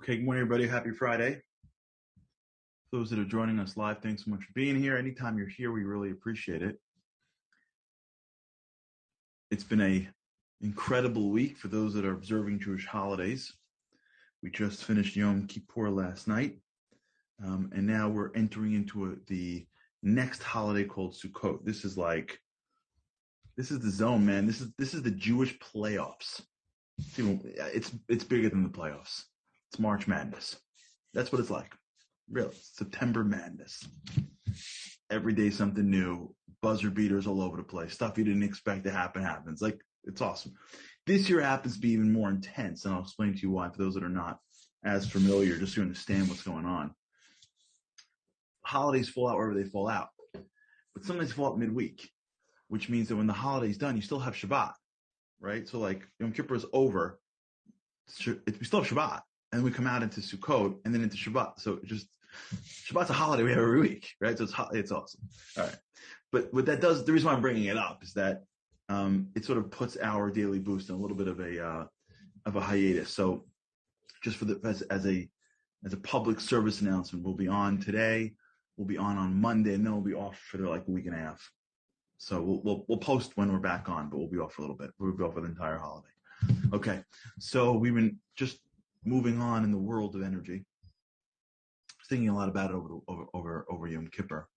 Okay, good morning, everybody. Happy Friday. Those that are joining us live, thanks so much for being here. Anytime you're here, we really appreciate it. It's been an incredible week for those that are observing Jewish holidays. We just finished Yom Kippur last night, and now we're entering into the next holiday called Sukkot. This is the zone, man. This is the Jewish playoffs. It's bigger than the playoffs. It's March Madness. That's what it's like. Really, September madness. Every day something new, buzzer beaters all over the place, stuff you didn't expect to happen happens. Like, it's awesome. This year happens to be even more intense, and I'll explain to you why for those that are not as familiar, just so you understand what's going on. Holidays fall out wherever they fall out, but sometimes they fall out midweek, which means that when the holiday's done, you still have Shabbat, right? So like Yom Kippur is over, we still have Shabbat, and we come out into Sukkot and then into Shabbat. So Shabbat's a holiday we have every week, right? So it's awesome. All right. But what that does, the reason why I'm bringing it up is that it sort of puts our daily boost in a little bit of a hiatus. So just for as a public service announcement, we'll be on today, we'll be on Monday, and then we'll be off for like a week and a half. So we'll post when we're back on, but we'll be off for a little bit. We'll be off for the entire holiday. Okay. So we've been just moving on in the world of energy. Thinking a lot about it over Yom Kippur.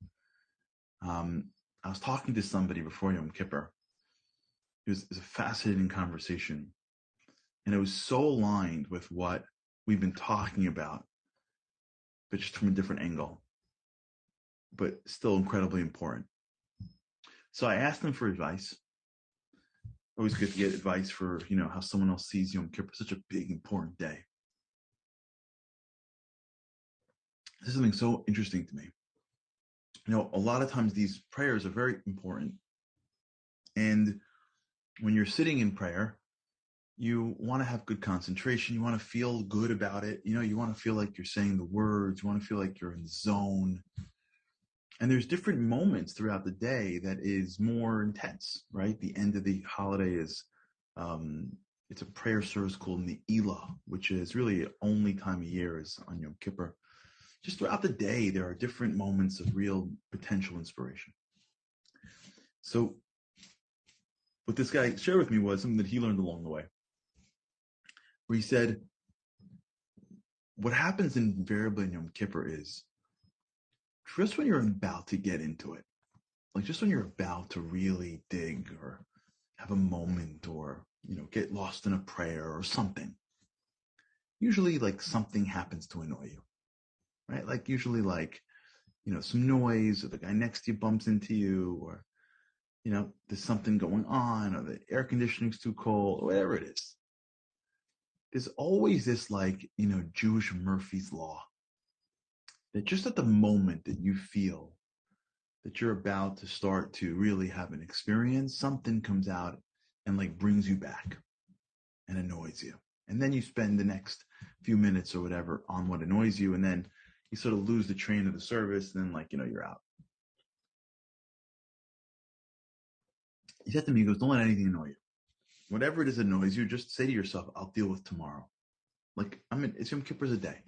I was talking to somebody before Yom Kippur. It was a fascinating conversation, and it was so aligned with what we've been talking about, but just from a different angle, but still incredibly important. So I asked them for advice. Always good to get advice for, how someone else sees Yom Kippur, such a big, important day. This is something so interesting to me. A lot of times these prayers are very important. And when you're sitting in prayer, you want to have good concentration. You want to feel good about it. You want to feel like you're saying the words. You want to feel like you're in the zone. And there's different moments throughout the day that is more intense, right? The end of the holiday is, it's a prayer service called Ne'ilah, which is really the only time of year is on Yom Kippur. Just throughout the day, there are different moments of real potential inspiration. So what this guy shared with me was something that he learned along the way, where he said, what happens invariably in Yom Kippur is just when you're about to get into it, like just when you're about to really dig or have a moment or, get lost in a prayer or something, usually like something happens to annoy you. Right? Like usually some noise, or the guy next to you bumps into you, or, there's something going on, or the air conditioning's too cold, or whatever it is. There's always this Jewish Murphy's Law that just at the moment that you feel that you're about to start to really have an experience, something comes out and brings you back and annoys you. And then you spend the next few minutes or whatever on what annoys you, and then you sort of lose the train of the service, and then you're out. He said to me, he goes, don't let anything annoy you. Whatever it is that annoys you, just say to yourself, I'll deal with tomorrow. It's Yom Kippur's a day.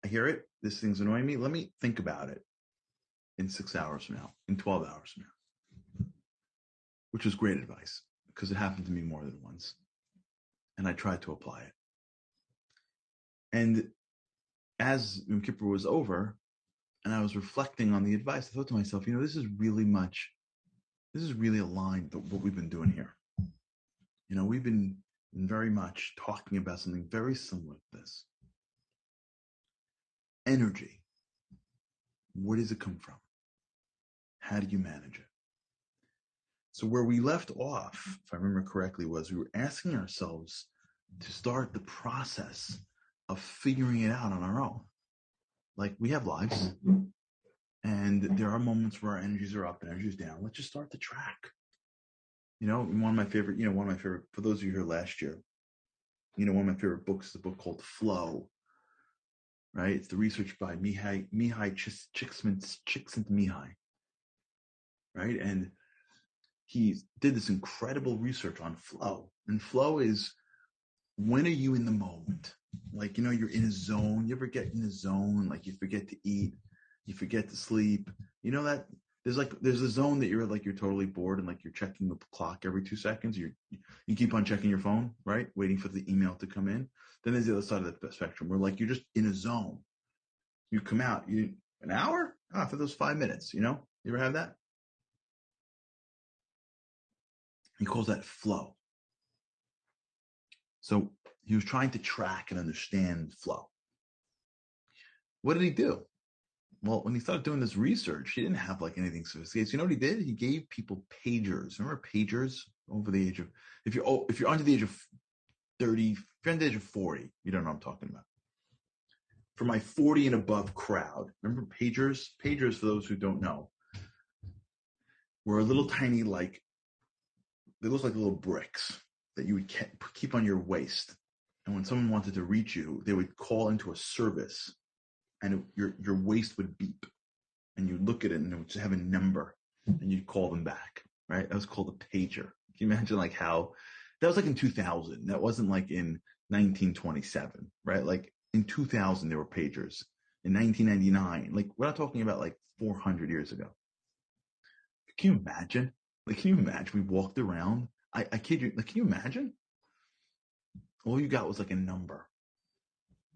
I hear it. This thing's annoying me. Let me think about it in 6 hours from now, in 12 hours from now. Which was great advice, because it happened to me more than once. And I tried to apply it. And as Yom Kippur was over, and I was reflecting on the advice, I thought to myself, this is really aligned with what we've been doing here. We've been very much talking about something very similar to this. Energy. Where does it come from? How do you manage it? So where we left off, if I remember correctly, was we were asking ourselves to start the process of figuring it out on our own. Like, we have lives, and there are moments where our energies are up and energies down. Let's just start the track. One of my favorite, for those of you here last year, one of my favorite books is a book called Flow, right? It's the research by Mihai Csikszentmihalyi, right? And he did this incredible research on flow. And flow is, when are you in the moment? Like, you're in a zone. You ever get in a zone? Like you forget to eat, you forget to sleep. You know that there's a zone that you're totally bored and like you're checking the clock every 2 seconds. You keep on checking your phone, right? Waiting for the email to come in. Then there's the other side of the spectrum where like you're just in a zone. You come out, an hour? For those 5 minutes, You ever have that? He calls that flow. So he was trying to track and understand flow. What did he do? Well, when he started doing this research, he didn't have like anything sophisticated. So you know what he did? He gave people pagers. Remember pagers? Over the age of, if you're under the age of 30, if you're under the age of 40, you don't know what I'm talking about. For my 40 and above crowd, remember pagers? Pagers, for those who don't know, were a little tiny, like, they look like little bricks that you would keep on your waist. And when someone wanted to reach you, they would call into a service and your waist would beep. And you'd look at it and it would just have a number and you'd call them back, right? That was called a pager. Can you imagine like how, that was like in 2000. That wasn't like in 1927, right? Like in 2000, there were pagers. In 1999, like we're not talking about like 400 years ago. Can you imagine? Like, can you imagine? We walked around. I kid you. Like, can you imagine? All you got was like a number.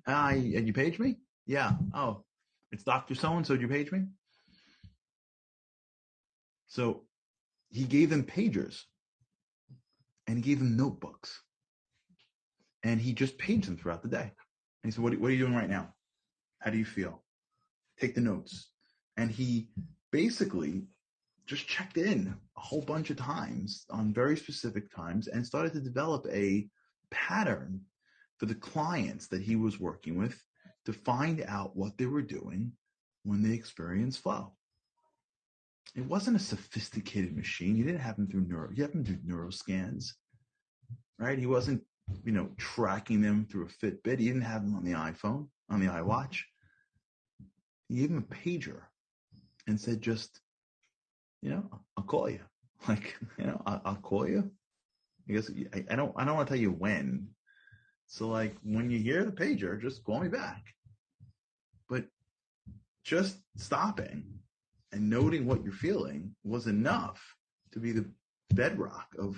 You page me? Yeah. Oh, it's Dr. So-and-so. Did you page me? So he gave them pagers and he gave them notebooks and he just paged them throughout the day. And he said, what are you doing right now? How do you feel? Take the notes. And he basically just checked in a whole bunch of times on very specific times and started to develop a pattern for the clients that he was working with to find out what they were doing when they experienced flow. It wasn't a sophisticated machine. You didn't have him you have him do neuroscans, right? He wasn't, tracking them through a Fitbit. He didn't have them on the iPhone, on the iWatch. He gave him a pager and said, just, I'll call you. Like, I'll call you. I guess I don't want to tell you when. So like when you hear the pager, just call me back. But just stopping and noting what you're feeling was enough to be the bedrock of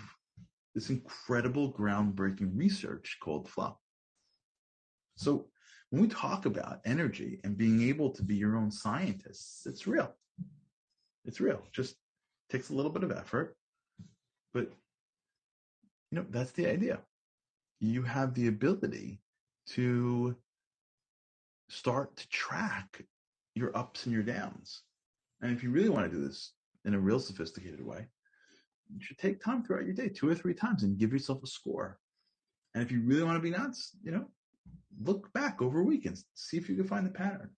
this incredible groundbreaking research called flow. So when we talk about energy and being able to be your own scientists, it's real. It's real. Just takes a little bit of effort, but that's the idea. You have the ability to start to track your ups and your downs. And if you really want to do this in a real sophisticated way, you should take time throughout your day, 2 or 3 times, and give yourself a score. And if you really want to be nuts, look back over weekends, see if you can find the pattern.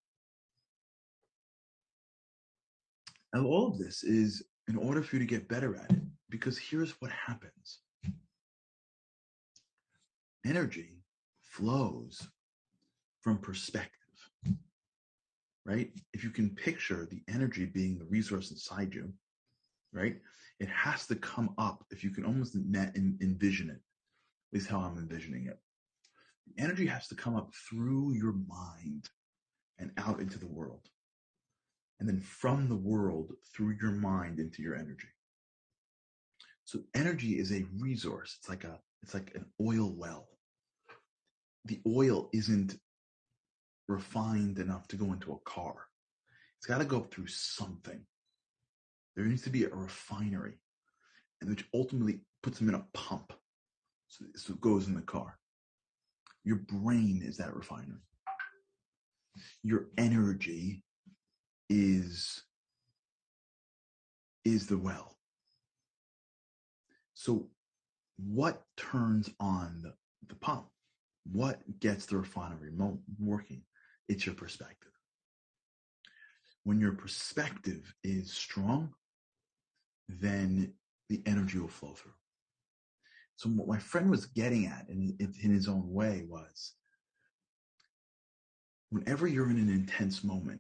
And all of this is in order for you to get better at it, because here's what happens. Energy flows from perspective, right? If you can picture the energy being the resource inside you, right? It has to come up, if you can almost envision it, at least how I'm envisioning it. The energy has to come up through your mind and out into the world. And then from the world, through your mind into your energy. So energy is a resource. It's like an oil well. The oil isn't refined enough to go into a car. It's got to go through something. There needs to be a refinery, and which ultimately puts them in a pump. So it goes in the car. Your brain is that refinery. Your energy is the well. So what turns on the pump? What gets the refinery working? It's your perspective. When your perspective is strong, then the energy will flow through. So what my friend was getting at in his own way was, whenever you're in an intense moment,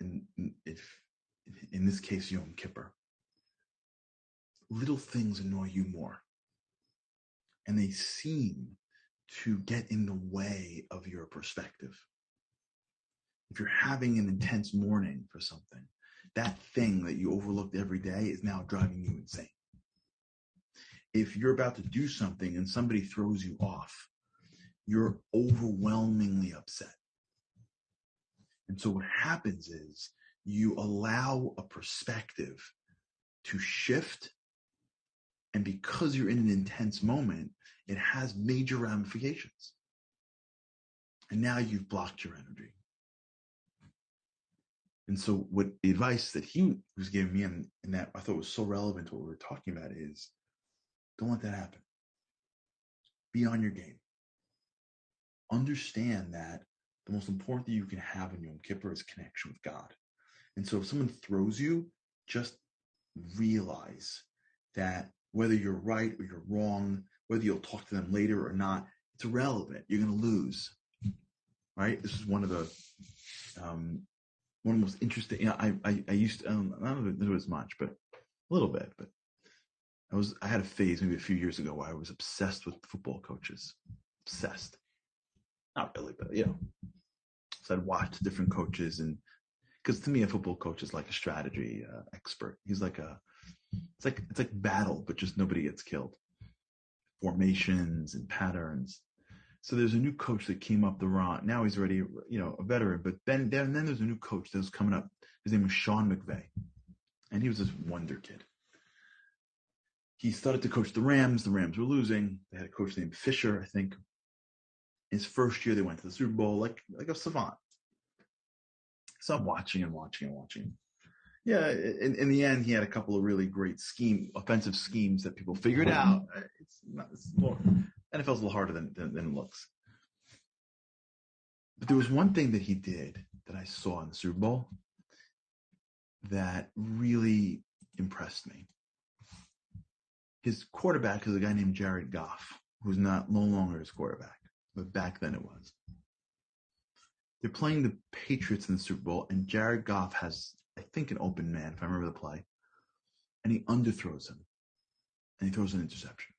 and if in this case Yom Kippur, little things annoy you more, and they seem to get in the way of your perspective. If you're having an intense morning for something, that thing that you overlooked every day is now driving you insane. If you're about to do something and somebody throws you off, you're overwhelmingly upset. And so what happens is you allow a perspective to shift. And because you're in an intense moment, it has major ramifications. And now you've blocked your energy. And so what the advice that he was giving me, and that I thought was so relevant to what we were talking about, is don't let that happen. Be on your game. Understand that the most important thing you can have in Yom Kippur is connection with God. And so if someone throws you, just realize that whether you're right or you're wrong, whether you'll talk to them later or not, it's irrelevant. You're going to lose, right? This is one of the most interesting. I used to, I don't do as much, but a little bit. But I had a phase maybe a few years ago where I was obsessed with football coaches. Obsessed. Not really, but So I'd watch different coaches, and because to me a football coach is like a strategy expert. He's like it's like battle, but just nobody gets killed. Formations and patterns. So there's a new coach that came up the run. Now he's already a veteran, but then there's a new coach that was coming up. His name was Sean McVay, and he was this wonder kid. He started to coach the Rams. The Rams were losing. They had a coach named Fisher, I think. His first year, they went to the Super Bowl like a savant. So I'm watching and watching and watching. Yeah, in the end, he had a couple of really great offensive schemes that people figured out. It's more, NFL's a little harder than it looks. But there was one thing that he did that I saw in the Super Bowl that really impressed me. His quarterback is a guy named Jared Goff, who's no longer his quarterback, but back then it was. They're playing the Patriots in the Super Bowl, and Jared Goff has, I think, an open man, if I remember the play, and he underthrows him, and he throws an interception.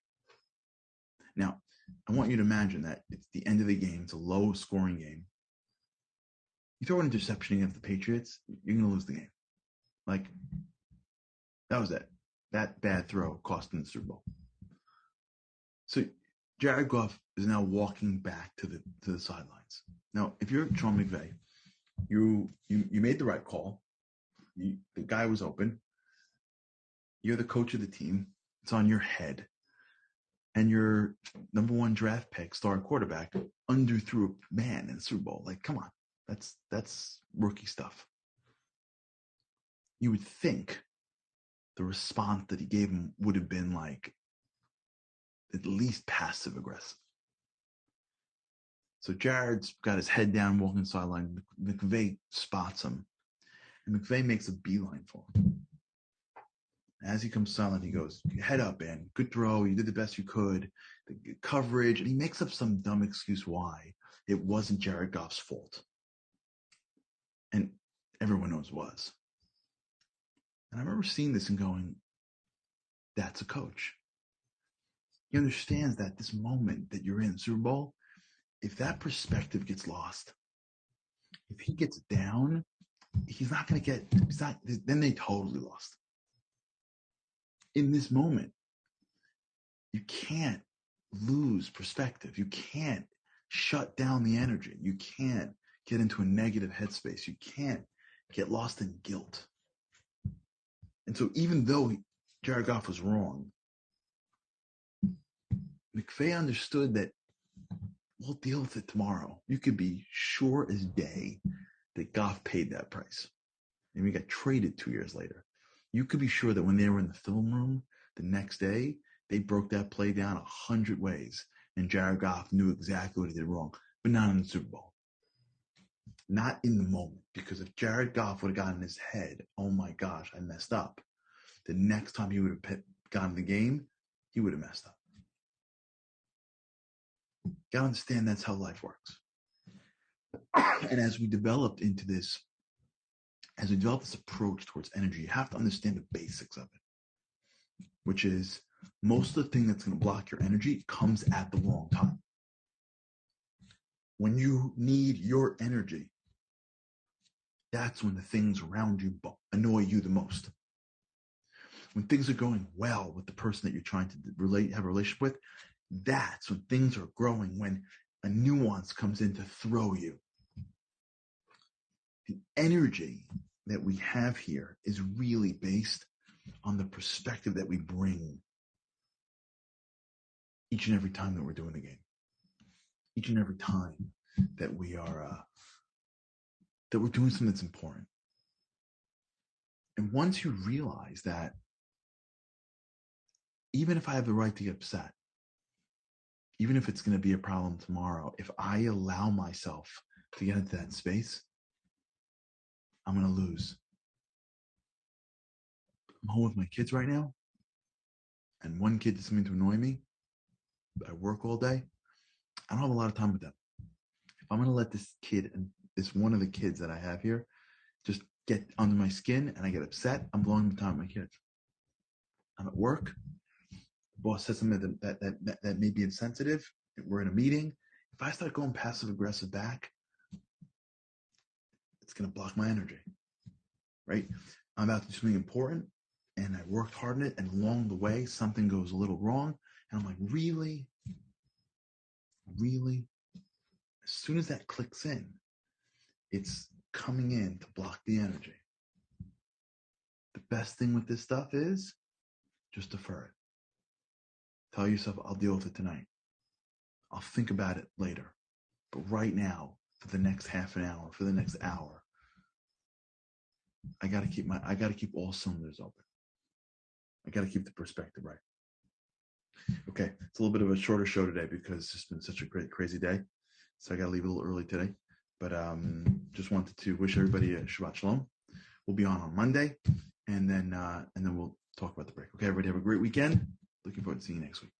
Now, I want you to imagine that it's the end of the game. It's a low-scoring game. You throw an interception against the Patriots, you're going to lose the game. Like, that was it. That bad throw cost them the Super Bowl. So Jared Goff is now walking back to the sidelines. Now, if you're Sean McVay, you made the right call. The guy was open. You're the coach of the team. It's on your head. And your number one draft pick, star quarterback, underthrew a man in the Super Bowl. Like, come on. That's rookie stuff. You would think the response that he gave him would have been like at least passive aggressive. So Jared's got his head down, walking the sideline. McVay spots him, and McVay makes a beeline for him. As he comes silent, he goes, "Head up, man. Good throw. You did the best you could. The coverage." And he makes up some dumb excuse why it wasn't Jared Goff's fault. And everyone knows it was. And I remember seeing this and going, that's a coach. He understands that this moment that you're in, Super Bowl, if that perspective gets lost, if he gets down, then they totally lost. In this moment, you can't lose perspective. You can't shut down the energy. You can't get into a negative headspace. You can't get lost in guilt. And so even though Jared Goff was wrong, McVay understood that we'll deal with it tomorrow. You could be sure as day that Goff paid that price. And we got traded 2 years later. You could be sure that when they were in the film room the next day, they broke that play down 100 ways. And Jared Goff knew exactly what he did wrong, but not in the Super Bowl. Not in the moment. Because if Jared Goff would have gotten in his head, oh my gosh, I messed up. The next time he would have gotten the game, he would have messed up. Got to understand that's how life works. And as we develop this approach towards energy, you have to understand the basics of it, which is most of the thing that's going to block your energy comes at the wrong time. when you need your energy, that's when the things around you annoy you the most. When things are going well with the person that you're trying to have a relationship with, that's when things are growing, when a nuance comes in to throw you. The energy that we have here is really based on the perspective that we bring each and every time that we're doing the game. Each and every time that we are that we're doing something that's important. And once you realize that, even if I have the right to get upset, even if it's going to be a problem tomorrow, if I allow myself to get into that space, I'm going to lose. I'm home with my kids right now, and one kid does something to annoy me. I work all day. I don't have a lot of time with them. If I'm going to let this kid, and this one of the kids that I have here, just get under my skin and I get upset, I'm blowing the time with my kids. I'm at work. The boss says something that may be insensitive. We're in a meeting. If I start going passive aggressive back, it's going to block my energy, right? I'm about to do something important and I worked hard on it, and along the way, something goes a little wrong. And I'm like, really? Really? As soon as that clicks in, it's coming in to block the energy. The best thing with this stuff is just defer it. Tell yourself, I'll deal with it tonight. I'll think about it later. But right now, for the next half an hour, for the next hour, I got to keep all cylinders open. I got to keep the perspective right. Okay, it's a little bit of a shorter show today because it's been such a great, crazy day. So I got to leave a little early today. But just wanted to wish everybody a Shabbat Shalom. We'll be on Monday, and then we'll talk about the break. Okay, everybody have a great weekend. Looking forward to seeing you next week.